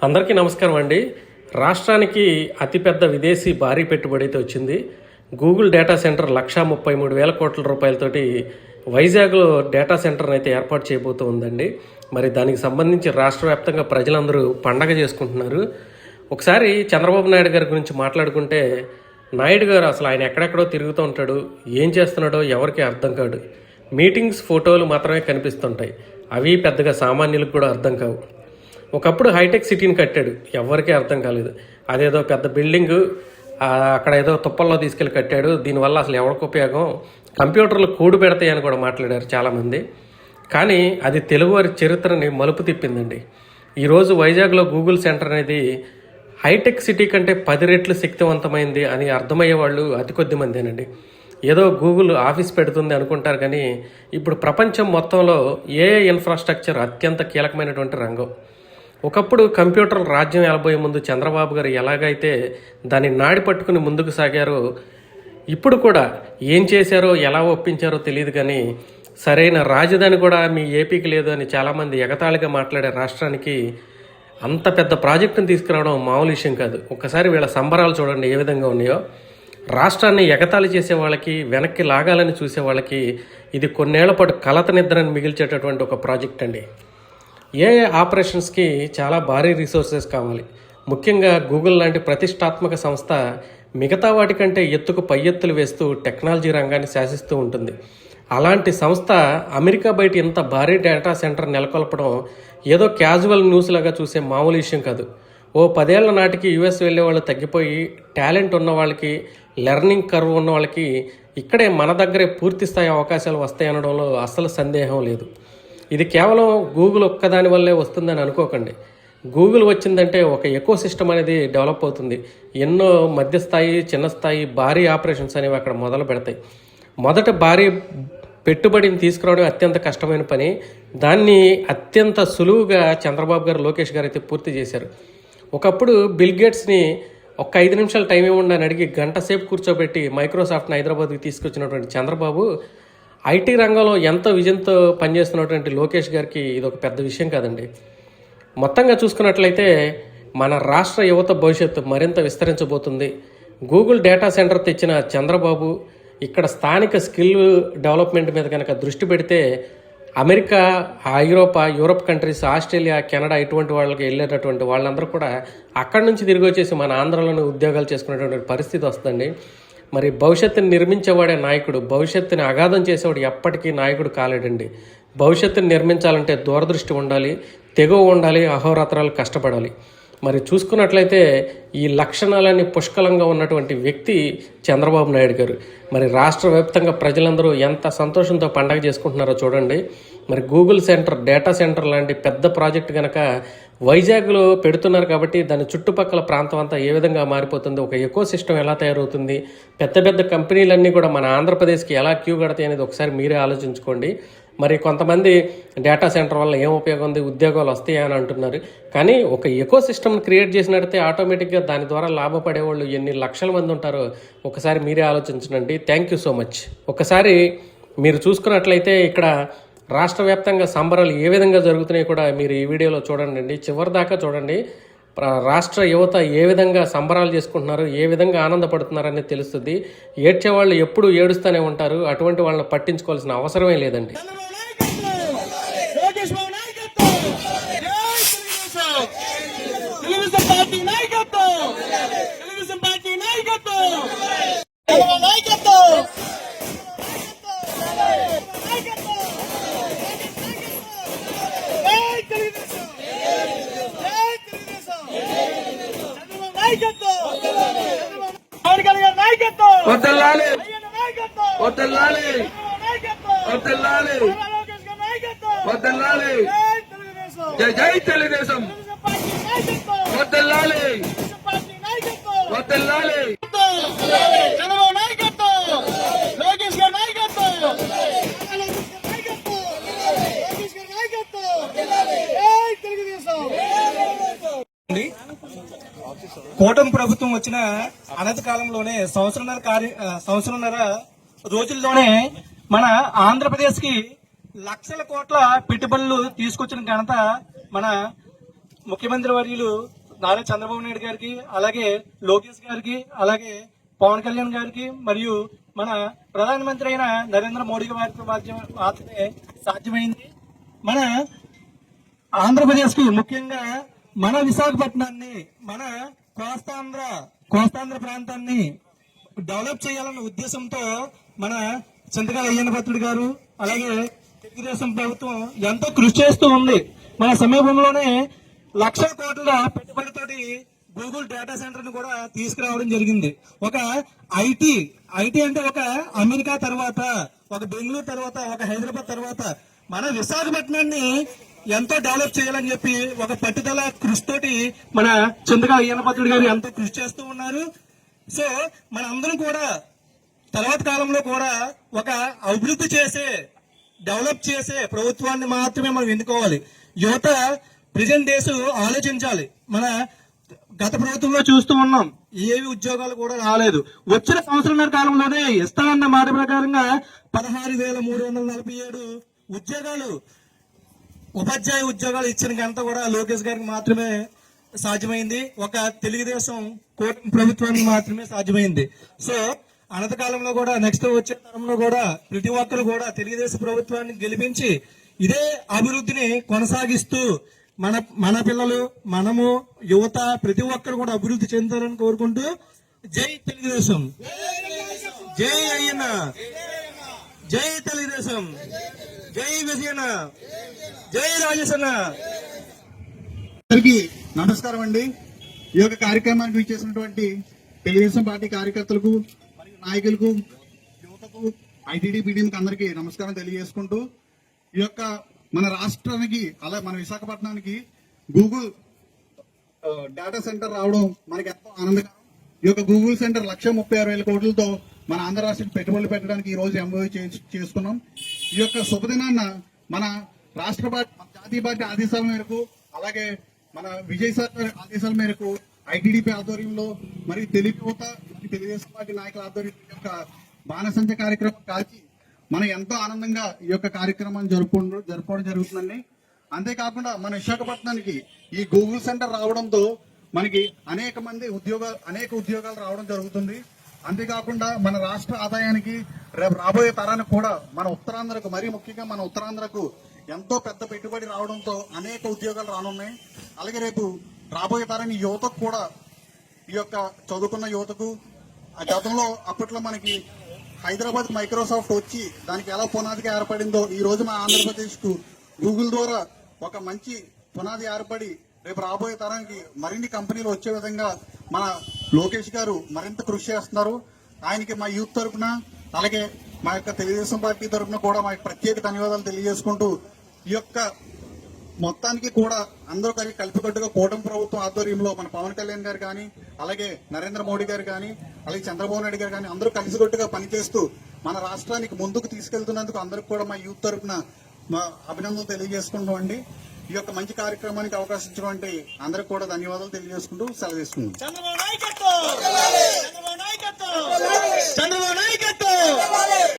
అందరికీ నమస్కారం అండి. రాష్ట్రానికి అతిపెద్ద విదేశీ భారీ పెట్టుబడి అయితే వచ్చింది. గూగుల్ డేటా సెంటర్ 1,33,000 కోట్ల రూపాయలతోటి వైజాగ్లో డేటా సెంటర్ని అయితే ఏర్పాటు చేయబోతూ ఉందండి. మరి దానికి సంబంధించి రాష్ట్ర వ్యాప్తంగా ప్రజలందరూ పండగ చేసుకుంటున్నారు. ఒకసారి చంద్రబాబు నాయుడు గారి గురించి మాట్లాడుకుంటే, నాయుడు గారు అసలు ఆయన ఎక్కడెక్కడో తిరుగుతూ ఉంటాడు, ఏం చేస్తున్నాడో ఎవరికి అర్థం కాడు. మీటింగ్స్ ఫోటోలు మాత్రమే కనిపిస్తుంటాయి, అవి పెద్దగా సామాన్యులకు కూడా అర్థం కావు. ఒకప్పుడు హైటెక్ సిటీని కట్టాడు, ఎవరికీ అర్థం కాలేదు. అదేదో పెద్ద బిల్డింగు, అక్కడ ఏదో తుప్పల్లో తీసుకెళ్ళి కట్టాడు, దీనివల్ల అసలు ఎవరికి ఉపయోగం, కంప్యూటర్లు కూడు పెడతాయని కూడా మాట్లాడారు చాలామంది. కానీ అది తెలుగువారి చరిత్రని మలుపు తిప్పిందండి. ఈరోజు వైజాగ్లో గూగుల్ సెంటర్ అనేది హైటెక్ సిటీ కంటే 10 రెట్లు శక్తివంతమైంది అని అర్థమయ్యే వాళ్ళు అతి కొద్ది మందేనండి. ఏదో గూగుల్ ఆఫీస్ పెడుతుంది అనుకుంటారు, కానీ ఇప్పుడు ప్రపంచం మొత్తంలో ఏఐ ఇన్ఫ్రాస్ట్రక్చర్ అత్యంత కీలకమైనటువంటి రంగం. ఒకప్పుడు కంప్యూటర్లు రాజ్యం వెళ్ళబోయే ముందు చంద్రబాబు గారు ఎలాగైతే దాన్ని నాడి పట్టుకుని ముందుకు సాగారో, ఇప్పుడు కూడా ఏం చేశారో ఎలా ఒప్పించారో తెలియదు, కానీ సరైన రాజధాని కూడా మీ ఏపీకి లేదు అని చాలామంది ఎగతాళిగా మాట్లాడే రాష్ట్రానికి అంత పెద్ద ప్రాజెక్టును తీసుకురావడం మామూలు విషయం కాదు. ఒక్కసారి వీళ్ళ సంబరాలు చూడండి ఏ విధంగా ఉన్నాయో. రాష్ట్రాన్ని ఎగతాళి చేసే వాళ్ళకి, వెనక్కి లాగాలని చూసే వాళ్ళకి ఇది కొన్నేళ్ల పాటు కలత నిద్రని మిగిల్చేటటువంటి ఒక ప్రాజెక్ట్ అండి. ఏఐ ఆపరేషన్స్కి చాలా భారీ రిసోర్సెస్ కావాలి. ముఖ్యంగా గూగుల్ లాంటి ప్రతిష్టాత్మక సంస్థ మిగతా వాటికంటే ఎత్తుకు పై ఎత్తులు వేస్తూ టెక్నాలజీ రంగాన్ని శాసిస్తూ ఉంటుంది. అలాంటి సంస్థ అమెరికా బయట ఇంత భారీ డేటా సెంటర్ నెలకొల్పడం ఏదో క్యాజువల్ న్యూస్ లాగా చూసే మామూలు విషయం కాదు. ఓ 10 ఏళ్ల నాటికి యుఎస్ వెళ్ళే వాళ్ళు తగ్గిపోయి టాలెంట్ ఉన్న వాళ్ళకి, లెర్నింగ్ కర్వ్ ఉన్న వాళ్ళకి ఇక్కడే మన దగ్గరే పూర్తి స్థాయి అవకాశాలు వస్తాయనడంలో అస్సలు సందేహం లేదు. ఇది కేవలం గూగుల్ ఒక్కదాని వల్లే వస్తుందని అనుకోకండి. గూగుల్ వచ్చిందంటే ఒక ఎకో సిస్టమ్ అనేది డెవలప్ అవుతుంది. ఎన్నో మధ్యస్థాయి, చిన్న స్థాయి, భారీ ఆపరేషన్స్ అనేవి అక్కడ మొదలు పెడతాయి. మొదట భారీ పెట్టుబడిని తీసుకురావడం అత్యంత కష్టమైన పని. దాన్ని అత్యంత సులువుగా చంద్రబాబు గారు, లోకేష్ గారు అయితే పూర్తి చేశారు. ఒకప్పుడు బిల్ గేట్స్ని ఒక్క 5 నిమిషాలు టైం ఇవ్వండి అని అడిగి గంట సేపు కూర్చోబెట్టి మైక్రోసాఫ్ట్ని హైదరాబాద్కి తీసుకొచ్చినటువంటి చంద్రబాబు ఐటీ రంగంలో ఎంతో విజయంతో పనిచేస్తున్నటువంటి లోకేష్ గారికి ఇది ఒక పెద్ద విషయం కాదండి. మొత్తంగా చూసుకున్నట్లయితే మన రాష్ట్ర యువత భవిష్యత్తు మరింత విస్తరించబోతుంది. గూగుల్ డేటా సెంటర్ తెచ్చిన చంద్రబాబు ఇక్కడ స్థానిక స్కిల్ డెవలప్మెంట్ మీద కనుక దృష్టి పెడితే అమెరికా, ఐరోపా, యూరప్ కంట్రీస్, ఆస్ట్రేలియా, కెనడా ఇటువంటి వాళ్ళకి వెళ్ళేటటువంటి వాళ్ళందరూ కూడా అక్కడి నుంచి తిరిగి వచ్చేసి మన ఆంధ్రలోనే ఉద్యోగాలు చేసుకునేటువంటి పరిస్థితి వస్తుందండి. మరి భవిష్యత్తుని నిర్మించేవాడే నాయకుడు, భవిష్యత్తుని అగాధం చేసేవాడు ఎప్పటికీ నాయకుడు కాలేడండి. భవిష్యత్తుని నిర్మించాలంటే దూరదృష్టి ఉండాలి, తెగువ ఉండాలి, అహోరాత్రాలు కష్టపడాలి. మరి చూసుకున్నట్లయితే ఈ లక్షణాలన్నీ పుష్కలంగా ఉన్నటువంటి వ్యక్తి చంద్రబాబు నాయుడు గారు. మరి రాష్ట్ర వ్యాప్తంగా ప్రజలందరూ ఎంత సంతోషంతో పండగ చేసుకుంటున్నారో చూడండి. మరి గూగుల్ సెంటర్, డేటా సెంటర్ లాంటి పెద్ద ప్రాజెక్ట్ కనుక వైజాగ్లో పెడుతున్నారు కాబట్టి దాని చుట్టుపక్కల ప్రాంతం అంతా ఏ విధంగా మారిపోతుంది, ఒక ఎకో సిస్టమ్ ఎలా తయారవుతుంది, పెద్ద పెద్ద కంపెనీలన్నీ కూడా మన ఆంధ్రప్రదేశ్కి ఎలా క్యూ కడతాయి అనేది ఒకసారి మీరే ఆలోచించుకోండి. మరి కొంతమంది డేటా సెంటర్ వల్ల ఏం ఉపయోగం ఉంది, ఉద్యోగాలు వస్తాయా అని అంటున్నారు. కానీ ఒక ఎకో సిస్టమ్ని క్రియేట్ చేసినట్టయితే ఆటోమేటిక్గా దాని ద్వారా లాభపడే వాళ్ళు ఎన్ని లక్షల మంది ఉంటారో ఒకసారి మీరే ఆలోచించండి. Thank you so much. ఒకసారి మీరు చూసుకున్నట్లయితే ఇక్కడ రాష్ట్ర వ్యాప్తంగా సంబరాలు ఏ విధంగా జరుగుతున్నాయో కూడా మీరు ఈ వీడియోలో చూడండి, చివరి దాకా చూడండి. రాష్ట్ర యువత ఏ విధంగా సంబరాలు చేసుకుంటున్నారు, ఏ విధంగా ఆనందపడుతున్నారు అనేది తెలుస్తుంది. ఏడ్చే వాళ్ళు ఎప్పుడు ఏడుస్తూనే ఉంటారు, అటువంటి వాళ్ళని పట్టించుకోవాల్సిన అవసరమే లేదండి. జై జై తెలుగుదేశం. కూటమి ప్రభుత్వం వచ్చిన అనతి కాలంలోనే సంవత్సరంన్నర రోజుల్లోనే మన ఆంధ్రప్రదేశ్ కి లక్షల కోట్ల పెట్టుబడులు తీసుకొచ్చిన ఘనత మన ముఖ్యమంత్రి వర్యులు నారా చంద్రబాబు నాయుడు గారికి, అలాగే లోకేష్ గారికి, అలాగే పవన్ కళ్యాణ్ గారికి, మరియు మన ప్రధానమంత్రి అయిన నరేంద్ర మోడీ గారికి మాత్రమే సాధ్యమైంది. మన ఆంధ్రప్రదేశ్ కి, ముఖ్యంగా మన విశాఖపట్నాన్ని, మన కోస్తాంధ్ర ప్రాంతాన్ని డెవలప్ చేయాలన్న ఉద్దేశంతో మన చింతకాల అయ్యన్న పాత్రుడు గారు, అలాగే తెలుగుదేశం ప్రభుత్వం ఎంతో కృషి చేస్తూ ఉంది. మన సమీపంలోనే 1,00,000 కోట్ల పెట్టుబడితోటి గూగుల్ డేటా సెంటర్ ను కూడా తీసుకురావడం జరిగింది. ఒక ఐటీ అంటే ఒక అమెరికా తర్వాత, ఒక బెంగళూరు తర్వాత, ఒక హైదరాబాద్ తర్వాత మన విశాఖపట్నాన్ని ఎంతో డెవలప్ చేయాలని చెప్పి ఒక పట్టుదల కృషితోటి మన చింతకాల అయ్యన్న పాత్రుడు గారు ఎంతో కృషి చేస్తూ ఉన్నారు. సో మన అందరం కూడా తర్వాత కాలంలో కూడా ఒక అభివృద్ధి చేసే, డెవలప్ చేసే ప్రభుత్వాన్ని మాత్రమే మనం ఎన్నుకోవాలి. యువత ప్రెజెంట్ డేస్ ఆలోచించాలి. మన గత ప్రభుత్వంలో చూస్తూ ఉన్నాం, ఏవి ఉద్యోగాలు కూడా రాలేదు. వచ్చిన సంవత్సరాల కాలంలోనే ఇస్తానన్న మాట ప్రకారంగా 16,347 ఉద్యోగాలు, ఉపాధ్యాయ ఉద్యోగాలు ఇచ్చిన ఘనత కూడా లోకేష్ గారికి మాత్రమే సాధ్యమైంది. ఒక తెలుగుదేశం కూటమి ప్రభుత్వానికి మాత్రమే సాధ్యమైంది. సో అనంత కాలంలో కూడా, నెక్స్ట్ వచ్చే తరంలో కూడా ప్రతి ఒక్కరు కూడా తెలుగుదేశం ప్రభుత్వాన్ని గెలిపించి ఇదే అభివృద్ధిని కొనసాగిస్తూ మన పిల్లలు, మనము, యువత ప్రతి ఒక్కరు కూడా అభివృద్ధి చెందాలని కోరుకుంటూ, జై తెలుగుదేశం, జై అయ్యన్న, జై తెలుగుదేశం, జై విజయన్న, జై రాజేశన్న. అందరికీ నమస్కారం అండి. ఈ యొక్క కార్యక్రమానికి విచ్చేసినటువంటి తెలుగుదేశం పార్టీ కార్యకర్తలకు మరియు నాయకులకు, యువతకు, ఐటీడీ పీడీకి అందరికీ నమస్కారం తెలియజేసుకుంటూ, ఈ యొక్క మన రాష్ట్రానికి, అలాగే మన విశాఖపట్నానికి గూగుల్ డేటా సెంటర్ రావడం మనకి ఎంతో ఆనందకరం. ఈ యొక్క గూగుల్ సెంటర్ 1,36,000 కోట్లతో మన ఆంధ్ర రాష్ట్రానికి పెట్టుబడులు పెట్టడానికి ఈ రోజు ఎంఓయూ చేసుకున్నాం. ఈ యొక్క శుభదినాన్న మన రాష్ట్ర పార్టీ, జాతీయ పార్టీ ఆదేశాల మేరకు, అలాగే మన విజయ్ సార్ ఆదేశాల మేరకు ఐటీడీపీ ఆధ్వర్యంలో మరియు తెలుగు యువత మరియు తెలుగుదేశం పార్టీ నాయకుల ఆధ్వర్యంలో ఈ యొక్క బాణసంచ కార్యక్రమం కాల్చి మనం ఎంతో ఆనందంగా ఈ యొక్క కార్యక్రమాన్ని జరుపుకోవడం జరుగుతుందండి. అంతేకాకుండా మన విశాఖపట్నానికి ఈ గూగుల్ సెంటర్ రావడంతో మనకి అనేక ఉద్యోగాలు రావడం జరుగుతుంది. అంతేకాకుండా మన రాష్ట్ర ఆదాయానికి, రేపు రాబోయే తరానికి కూడా, మన ఉత్తరాంధ్రకు, మరీ ముఖ్యంగా మన ఉత్తరాంధ్రకు ఎంతో పెద్ద పెట్టుబడి రావడంతో అనేక ఉద్యోగాలు రానున్నాయి. అలాగే రేపు రాబోయే తరాన్ని యువతకు కూడా, ఈ యొక్క చదువుకున్న యువతకు, గతంలో అప్పట్లో మనకి హైదరాబాద్ మైక్రోసాఫ్ట్ వచ్చి దానికి ఎలా పునాదిగా ఏర్పడిందో, ఈ రోజు మన ఆంధ్రప్రదేశ్ కు గూగుల్ ద్వారా ఒక మంచి పునాది ఏర్పడి రేపు రాబోయే తరానికి మరిన్ని కంపెనీలు వచ్చే విధంగా మన లోకేష్ గారు మరింత కృషి చేస్తున్నారు. ఆయనకి మా యూత్ తరఫున, అలాగే మా యొక్క తెలుగుదేశం పార్టీ తరఫున కూడా మా ప్రత్యేక ధన్యవాదాలు తెలియజేసుకుంటూ, ఈ యొక్క మొత్తానికి కూడా అందరూ కలిపికట్టుగా కూటమి ప్రభుత్వం ఆధ్వర్యంలో మన పవన్ కళ్యాణ్ గారు కానీ, అలాగే నరేంద్ర మోడీ గారు కానీ, అలాగే చంద్రబాబు నాయుడు గారు కానీ అందరూ కలిసికట్టుగా పనిచేస్తూ మన రాష్ట్రానికి ముందుకు తీసుకెళ్తున్నందుకు అందరికి కూడా మా యూత్ తరఫున మా అభినందనలు తెలియజేసుకుంటామండి. ఈ యొక్క మంచి కార్యక్రమానికి అవకాశం ఇచ్చినటువంటి అందరికి కూడా ధన్యవాదాలు తెలియజేసుకుంటూ సెలవు తీసుకుంటాం. చంద్రబాబు నాయకత్వం.